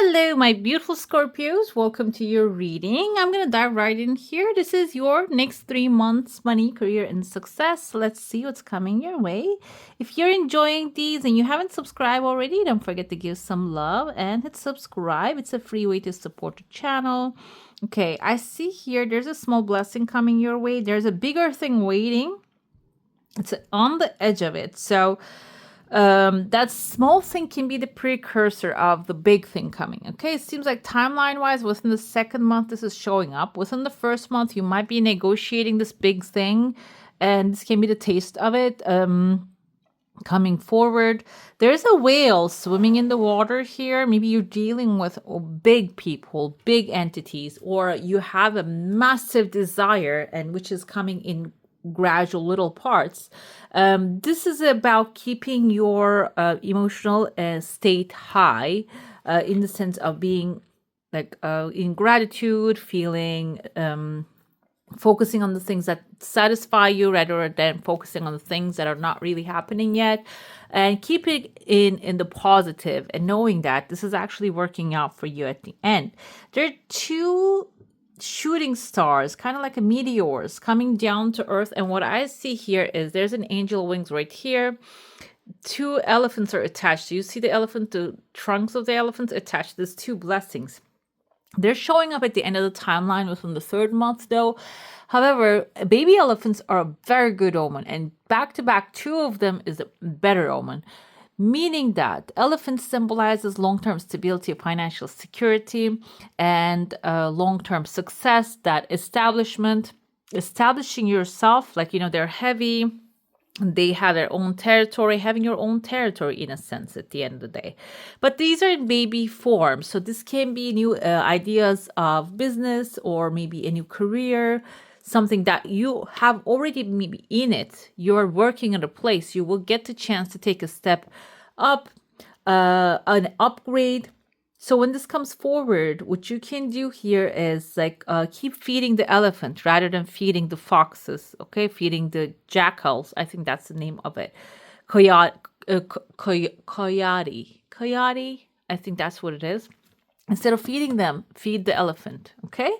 Hello, my beautiful Scorpios. Welcome to your reading. I'm going to dive right in here. This is your next 3 months money, career, and success. Let's see what's coming your way. If you're enjoying these and you haven't subscribed already, don't forget to give some love and hit subscribe. It's a free way to support the channel. Okay, I see here there's a small blessing coming your way. There's a bigger thing waiting. It's on the edge of it. So that small thing can be the precursor of the big thing coming. Okay, it seems like timeline wise, within the second month, this is showing up. Within the first month, you might be negotiating this big thing, and this can be the taste of it. Coming forward, there's a whale swimming in the water here. Maybe you're dealing with big people, big entities, or you have a massive desire, and which is coming in gradual little parts. This is about keeping your emotional state high, in the sense of being like in gratitude, feeling focusing on the things that satisfy you rather than focusing on the things that are not really happening yet, and keeping in the positive and knowing that this is actually working out for you at the end. There are two shooting stars, kind of like a meteors coming down to earth, and what I see here is there's an angel wings right here. Two elephants are attached. You see the elephant, the trunks of the elephants attached. There's two blessings. They're showing up at the end of the timeline within the third month though. However, baby elephants are a very good omen, and back to back two of them is a better omen, meaning that elephant symbolizes long-term stability, financial security, and long-term success, that establishing yourself, like, they're heavy, they have their own territory, having your own territory in a sense at the end of the day. But these are in baby form, so this can be new ideas of business, or maybe a new career, something that you have already maybe in it. You're working at a place, you will get the chance to take a step up, an upgrade. So when this comes forward, what you can do here is like keep feeding the elephant rather than feeding the foxes. Okay, feeding the jackals. I think that's the name of it. Coyote. Coyote. I think that's what it is. Instead of feeding them, feed the elephant. Okay.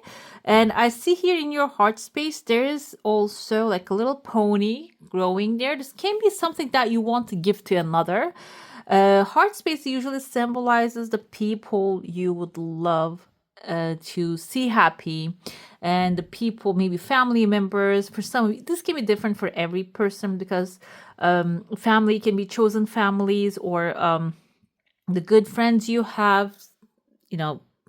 And I see here in your heart space, there is also like a little pony growing there. This can be something that you want to give to another. Heart space usually symbolizes the people you would love to see happy, and the people, maybe family members. For some, this can be different for every person, because family can be chosen families, or the good friends you have.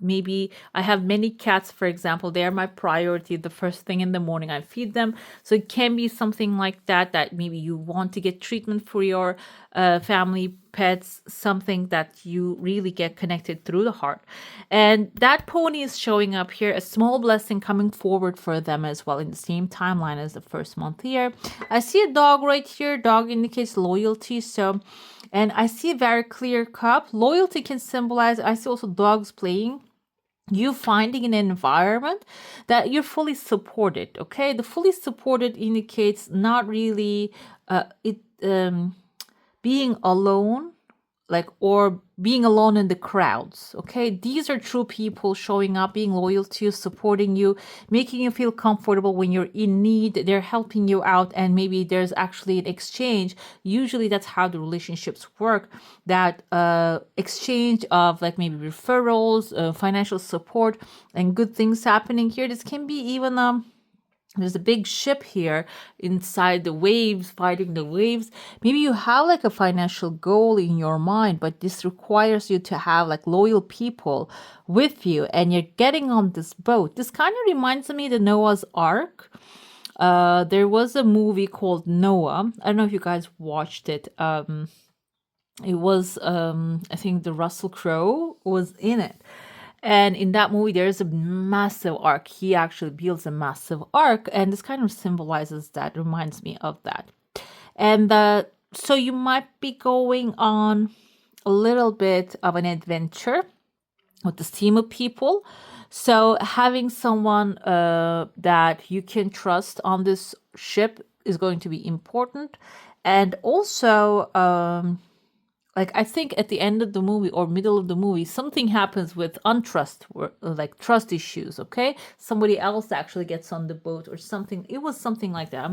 Maybe I have many cats, for example. They are my priority. The first thing in the morning, I feed them. So it can be something like that, that maybe you want to get treatment for your family pets, something that you really get connected through the heart. And that pony is showing up here, a small blessing coming forward for them as well, in the same timeline as the first month here. I see a dog right here. Dog indicates loyalty. So, and I see a very clear cup. Loyalty can symbolize, I see also dogs playing. You finding an environment that you're fully supported. Okay, the fully supported indicates not really being alone, like, or being alone in the crowds. Okay, these are true people showing up, being loyal to you, supporting you, making you feel comfortable when you're in need. They're helping you out, and maybe there's actually an exchange. Usually that's how the relationships work, that exchange of like maybe referrals, financial support, and good things happening here. This can be even there's a big ship here inside the waves, fighting the waves. Maybe you have like a financial goal in your mind, but this requires you to have like loyal people with you, and you're getting on this boat. This kind of reminds me of the Noah's Ark. There was a movie called Noah. I don't know if you guys watched it. It was, I think the Russell Crowe was in it. And in that movie, there's a massive ark. He actually builds a massive ark, and this kind of symbolizes that, reminds me of that. And so you might be going on a little bit of an adventure with this team of people. So having someone that you can trust on this ship is going to be important. And also, like I think at the end of the movie or middle of the movie, something happens with untrust, or like trust issues. Okay, somebody else actually gets on the boat or something. It was something like that. I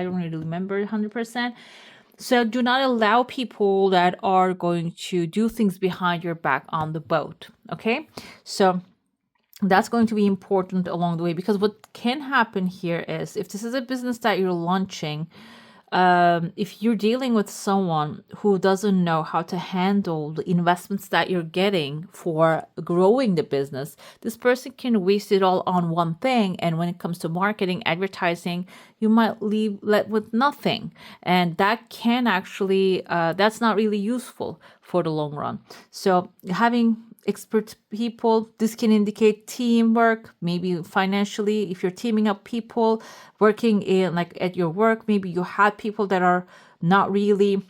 don't really remember 100%. So do not allow people that are going to do things behind your back on the boat. Okay, so that's going to be important along the way, because what can happen here is, if this is a business that you're launching, if you're dealing with someone who doesn't know how to handle the investments that you're getting for growing the business, this person can waste it all on one thing. And when it comes to marketing, advertising, you might leave with nothing. And that can actually, that's not really useful for the long run. So having expert people, this can indicate teamwork, maybe financially. If you're teaming up people working in, like at your work, maybe you had people that are not really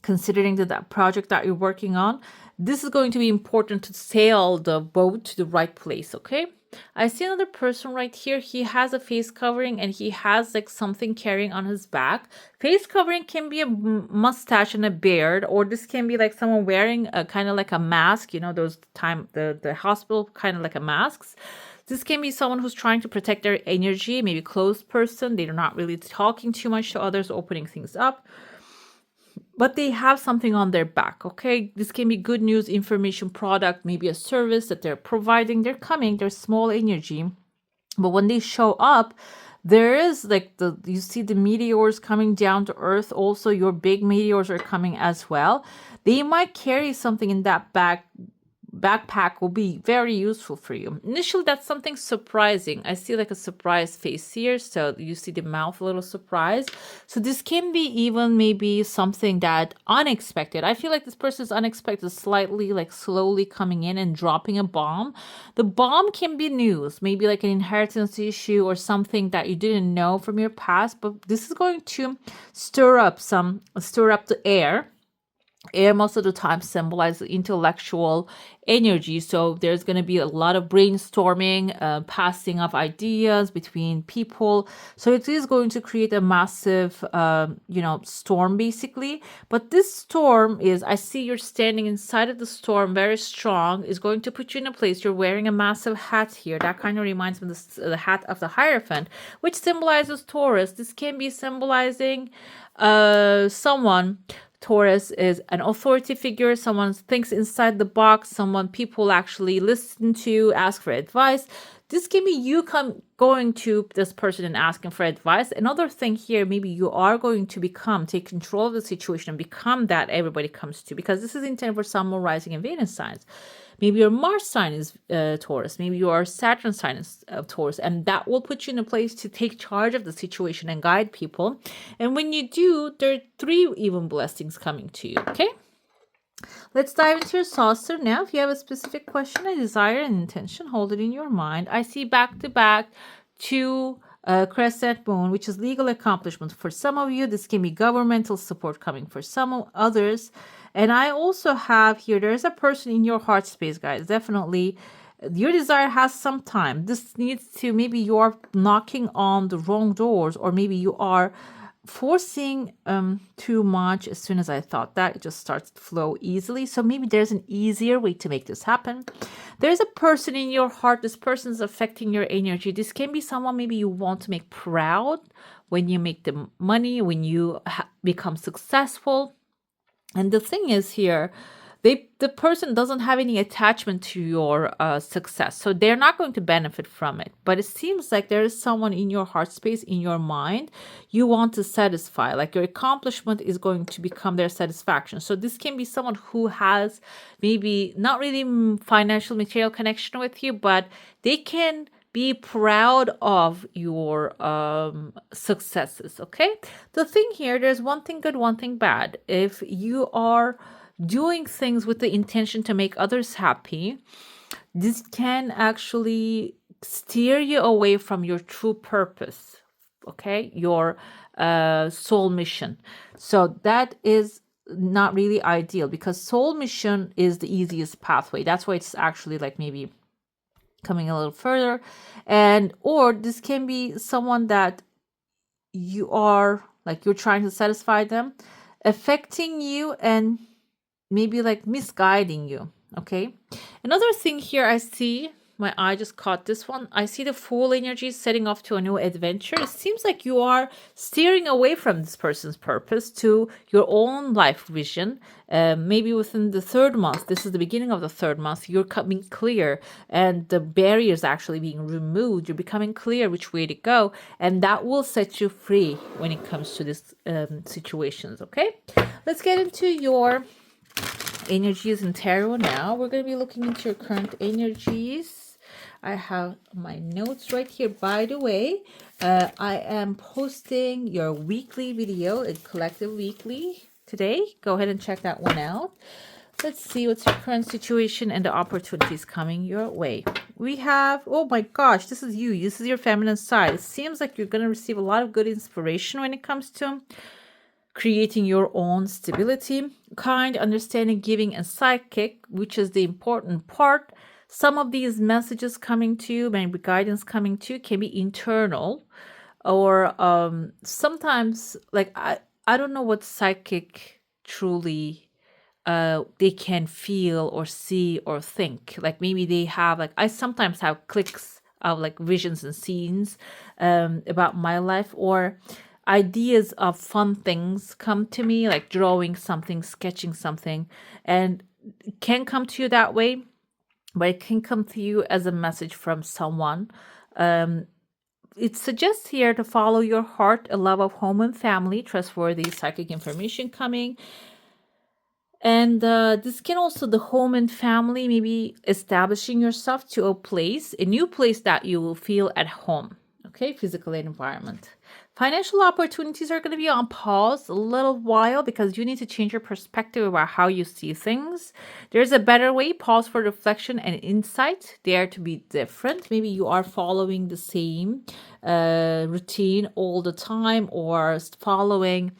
considering that project that you're working on. This is going to be important to sail the boat to the right place. Okay, I see another person right here. He has a face covering and he has like something carrying on his back. Face covering can be a mustache and a beard, or this can be like someone wearing a kind of like a mask, you know, those the hospital kind of like a masks. This can be someone who's trying to protect their energy, maybe closed person. They're not really talking too much to others, opening things up, but they have something on their back. Okay, this can be good news, information, product, maybe a service that they're providing. They're coming, they're small energy, but when they show up, there is like you see the meteors coming down to earth. Also, your big meteors are coming as well. They might carry something in that backpack, will be very useful for you. Initially, that's something surprising. I see like a surprise face here. So you see the mouth a little surprised. So this can be even maybe something that unexpected. I feel like this person is unexpected, slightly like slowly coming in and dropping a bomb. The bomb can be news, maybe like an inheritance issue or something that you didn't know from your past, but this is going to stir up the air. Air most of the time symbolizes intellectual energy. So there's going to be a lot of brainstorming, passing of ideas between people. So it is going to create a massive, storm basically. But this storm is, I see you're standing inside of the storm, very strong, is going to put you in a place. You're wearing a massive hat here. That kind of reminds me of the hat of the Hierophant, which symbolizes Taurus. This can be symbolizing someone. Taurus is an authority figure, someone thinks inside the box, someone people actually listen to, ask for advice. This can be you going to this person and asking for advice. Another thing here, maybe you are going to take control of the situation and become that everybody comes to, because this is intended for Sun, Moon, Rising, and Venus signs. Maybe your Mars sign is Taurus. Maybe your Saturn sign is Taurus. And that will put you in a place to take charge of the situation and guide people. And when you do, there are 3 even blessings coming to you. Okay? Let's dive into your saucer now. If you have a specific question, a desire, and intention, hold it in your mind. I see back-to-back 2 crescent moon, which is legal accomplishment. For some of you, this can be governmental support coming for some others. And I also have here, there's a person in your heart space, guys. Definitely, your desire has some time. This needs to, maybe you are knocking on the wrong doors, or maybe you are forcing too much. As soon as I thought that, it just starts to flow easily. So maybe there's an easier way to make this happen. There's a person in your heart. This person is affecting your energy. This can be someone maybe you want to make proud when you make the money, when you become successful. And the thing is here, the person doesn't have any attachment to your success. So they're not going to benefit from it. But it seems like there is someone in your heart space, in your mind, you want to satisfy. Like your accomplishment is going to become their satisfaction. So this can be someone who has maybe not really financial material connection with you, but they can be proud of your successes. Okay, the thing here, there's one thing good, one thing bad. If you are doing things with the intention to make others happy, this can actually steer you away from your true purpose. Okay, your soul mission. So that is not really ideal, because soul mission is the easiest pathway. That's why it's actually like maybe coming a little further. And or this can be someone that you are like, you're trying to satisfy them, affecting you, and maybe like misguiding you. Okay. Another thing here I see, my eye just caught this one. I see the Fool energy setting off to a new adventure. It seems like you are steering away from this person's purpose to your own life vision. Maybe within the third month, this is the beginning of the third month, you're coming clear and the barriers actually being removed. You're becoming clear which way to go. And that will set you free when it comes to these situations. Okay. Let's get into your energies in tarot now. We're going to be looking into your current energies. I have my notes right here. By the way, I am posting your weekly video, a collective weekly today. Go ahead and check that one out. Let's see what's your current situation and the opportunities coming your way. We have, oh my gosh, this is you. This is your feminine side. It seems like you're going to receive a lot of good inspiration when it comes to creating your own stability. Kind, understanding, giving, and psychic, which is the important part. Some of these messages coming to you, maybe guidance coming to you, can be internal, or sometimes, like, I don't know what psychic truly they can feel or see or think. Like maybe they have, like, I sometimes have clicks of like visions and scenes about my life, or ideas of fun things come to me, like drawing something, sketching something, and it can come to you that way, but it can come to you as a message from someone. It suggests here to follow your heart, a love of home and family, trustworthy psychic information coming. And this can also, the home and family, maybe establishing yourself to a new place that you will feel at home. Okay, physical environment. Financial opportunities are going to be on pause a little while because you need to change your perspective about how you see things. There's a better way. Pause for reflection and insight. Dare to be different. Maybe you are following the same routine all the time, or following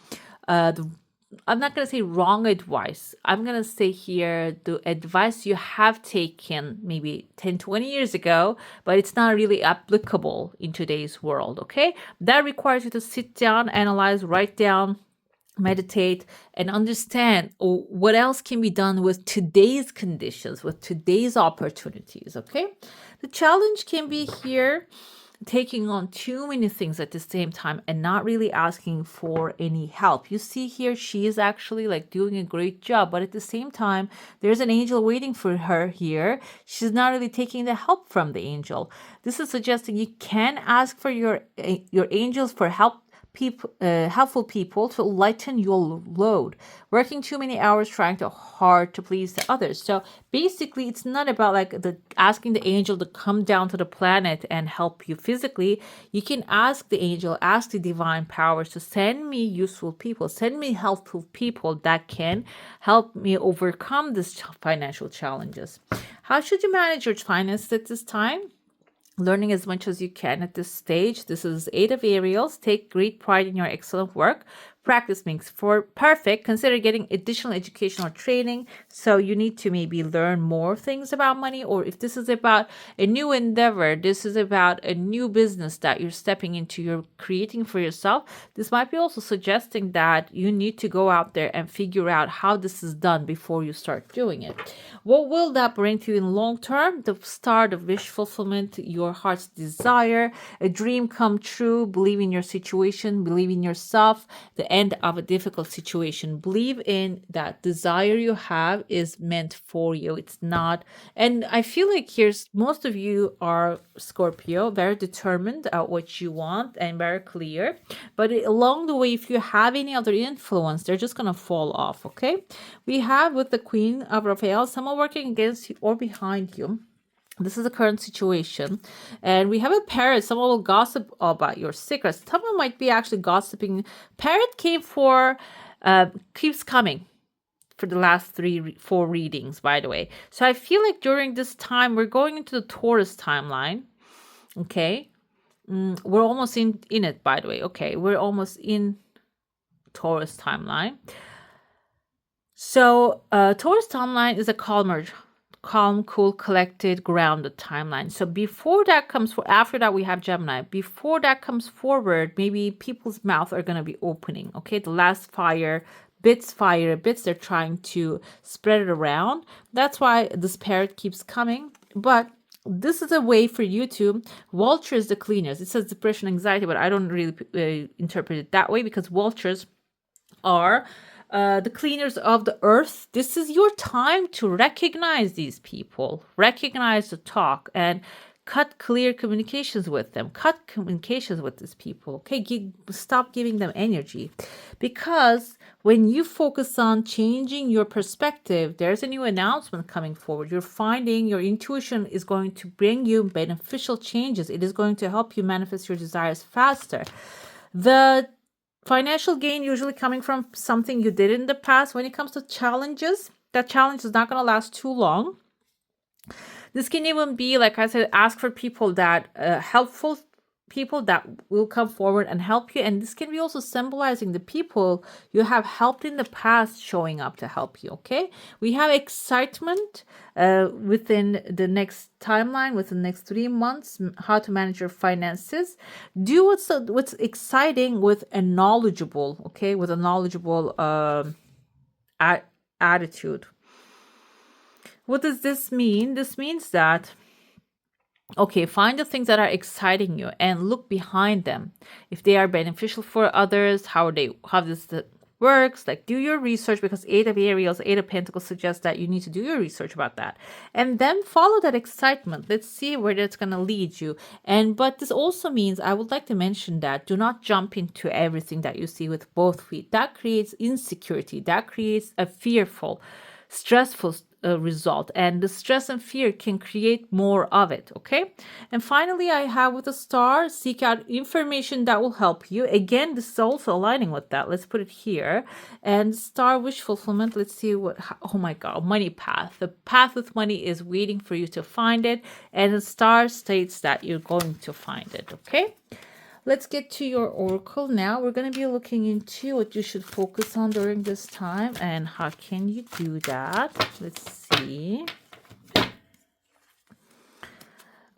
I'm not going to say wrong advice. I'm going to say here the advice you have taken maybe 10, 20 years ago, but it's not really applicable in today's world, okay? That requires you to sit down, analyze, write down, meditate, and understand what else can be done with today's conditions, with today's opportunities, okay? The challenge can be here taking on too many things at the same time and not really asking for any help. You see here, she is actually like doing a great job, but at the same time, there's an angel waiting for her here. She's not really taking the help from the angel. This is suggesting you can ask for your angels for help. Helpful people to lighten your load. Working too many hours trying too hard to please the others. So basically, it's not about like asking the angel to come down to the planet and help you physically. You can ask the angel, ask the divine powers to send me useful people, send me helpful people that can help me overcome these financial challenges. How should you manage your finances at this time? Learning as much as you can at this stage. This is 8 of Ariels. Take great pride in your excellent work. Practice makes for perfect. Consider getting additional education or training. So you need to maybe learn more things about money, or if this is about a new endeavor, this is about a new business that you're stepping into, you're creating for yourself. This might be also suggesting that you need to go out there and figure out how this is done before you start doing it. What will that bring to you in long term? The start of wish fulfillment, your heart's desire, a dream come true, believe in your situation, believe in yourself, the end of a difficult situation. Believe in that desire you have is meant for you. It's not, and I feel like here's, most of you are Scorpio, very determined at what you want and very clear. But along the way, if you have any other influence, they're just going to fall off, okay? We have with the Queen of Raphael, someone working against you or behind you. This is the current situation. And we have a parrot. Someone will gossip about your secrets. Someone might be actually gossiping. Parrot keeps coming for the last 4 readings, by the way. So I feel like during this time, we're going into the Taurus timeline. Okay. We're almost in it, by the way. Okay. We're almost in Taurus timeline. So Taurus timeline is a calm, cool, collected, grounded timeline. So before that comes, after that we have Gemini. Before that comes forward, maybe people's mouth are going to be opening. Okay, the last fire bits, fire bits. They're trying to spread it around. That's why this parrot keeps coming. But this is a way for you to vultures the cleaners. It says depression, anxiety, but I don't really interpret it that way, because vultures are the cleaners of the earth. This is your time to recognize these people, recognize the talk, and cut clear communications with them. Cut communications with these people. Okay, stop giving them energy, because when you focus on changing your perspective, there's a new announcement coming forward. You're finding your intuition is going to bring you beneficial changes. It is going to help you manifest your desires faster. The financial gain usually coming from something you did in the past. When it comes to challenges, that challenge is not going to last too long. This can even be, like I said, ask for people that helpful people that will come forward and help you. And this can be also symbolizing the people you have helped in the past showing up to help you. Okay, we have excitement within the next timeline, within the next 3 months, how to manage your finances. Do what's exciting with a knowledgeable, okay, with a knowledgeable attitude. What does this mean? This means that, okay, find the things that are exciting you and look behind them. If they are beneficial for others, how this works, like do your research, because Eight of Ariels, Eight of Pentacles suggests that you need to do your research about that. And then follow that excitement. Let's see where that's going to lead you. But this also means, I would like to mention that do not jump into everything that you see with both feet. That creates insecurity. That creates a fearful, stressful result, and the stress and fear can create more of it. Okay, and finally I have with a star, seek out information that will help you. Again, this is also aligning with that. Let's put it here. And star, wish fulfillment. Let's see what, oh my god, money path. The path with money is waiting for you to find it, and the star states that you're going to find it. Okay, let's get to your oracle now. We're going to be looking into what you should focus on during this time and how can you do that. Let's see.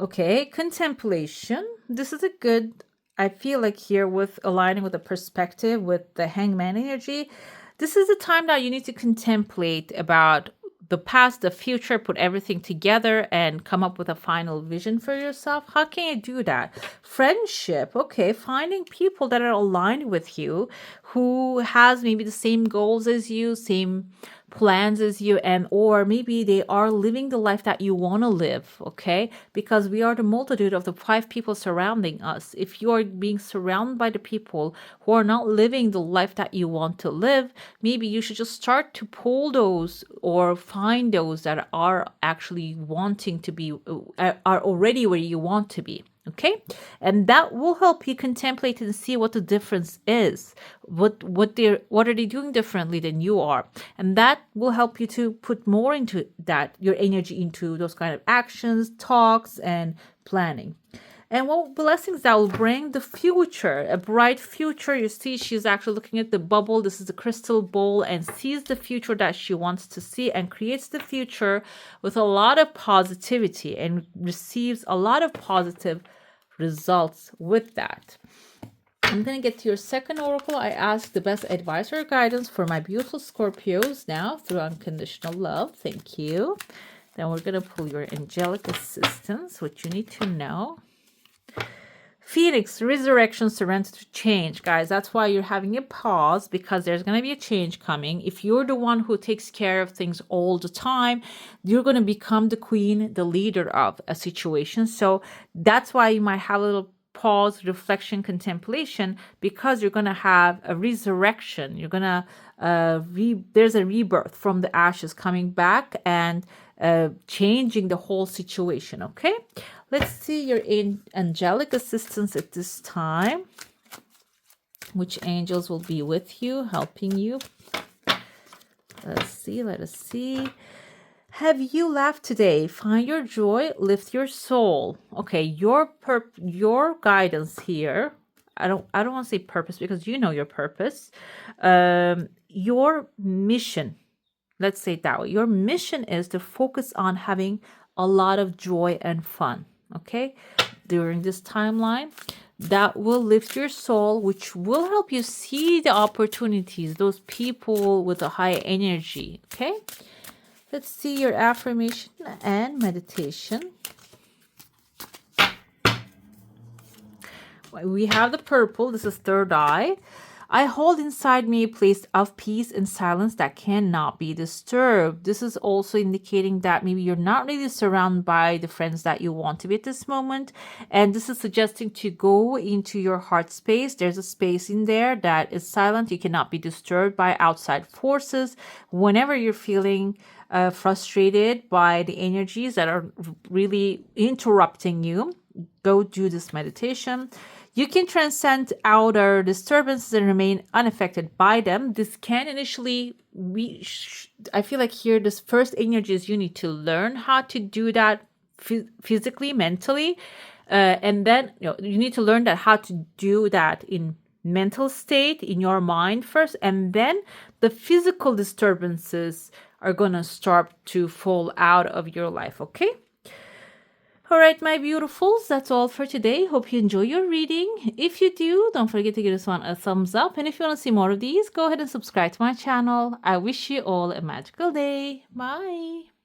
Okay, contemplation. This is a good, I feel like here with aligning with the perspective with the hangman energy. This is the time that you need to contemplate about the past, the future, put everything together and come up with a final vision for yourself. How can you do that? Friendship. Okay, finding people that are aligned with you, who has maybe the same goals as you, same plans as you, and or maybe they are living the life that you want to live. Okay, because we are the multitude of the 5 people surrounding us. If you are being surrounded by the people who are not living the life that you want to live, maybe you should just start to pull those or find those that are actually wanting to be, are already where you want to be. Okay, and that will help you contemplate and see what the difference is. What are they doing differently than you are, and that will help you to put more into that, your energy into those kind of actions, talks, and planning. And what blessings that will bring? The future, a bright future. You see, she's actually looking at the bubble. This is the crystal ball, and sees the future that she wants to see and creates the future with a lot of positivity and receives a lot of positive results with that. I'm going to get to your second oracle. I ask the best advice or guidance for my beautiful Scorpios now through unconditional love. Thank you. Then we're going to pull your angelic assistance, what you need to know. Phoenix, resurrection, surrender to change. Guys, that's why you're having a pause, because there's going to be a change coming. If you're the one who takes care of things all the time, you're going to become the queen, the leader of a situation. So that's why you might have a little pause, reflection, contemplation, because you're going to have a resurrection. You're going to, there's a rebirth from the ashes coming back and changing the whole situation. Okay, let's see your angelic assistance at this time. Which angels will be with you, helping you? Let us see. Have you laughed today? Find your joy, lift your soul. Okay, your guidance here. I don't want to say purpose, because you know your purpose. Your mission. Let's say it that way. Your mission is to focus on having a lot of joy and fun. Okay, during this timeline, that will lift your soul, which will help you see the opportunities, those people with a high energy. Okay, let's see your affirmation and meditation. We have the purple. This is third eye. I hold inside me a place of peace and silence that cannot be disturbed. This is also indicating that maybe you're not really surrounded by the friends that you want to be at this moment. And this is suggesting to go into your heart space. There's a space in there that is silent. You cannot be disturbed by outside forces. Whenever you're feeling frustrated by the energies that are really interrupting you, go do this meditation. You can transcend outer disturbances and remain unaffected by them. This can initially I feel like here, this first energy is you need to learn how to do that physically, mentally. And then you need to learn that how to do that in mental state, in your mind first. And then the physical disturbances are going to start to fall out of your life. Okay? All right, my beautifuls, that's all for today. Hope you enjoy your reading. If you do, don't forget to give this one a thumbs up. And if you want to see more of these, go ahead and subscribe to my channel. I wish you all a magical day. Bye.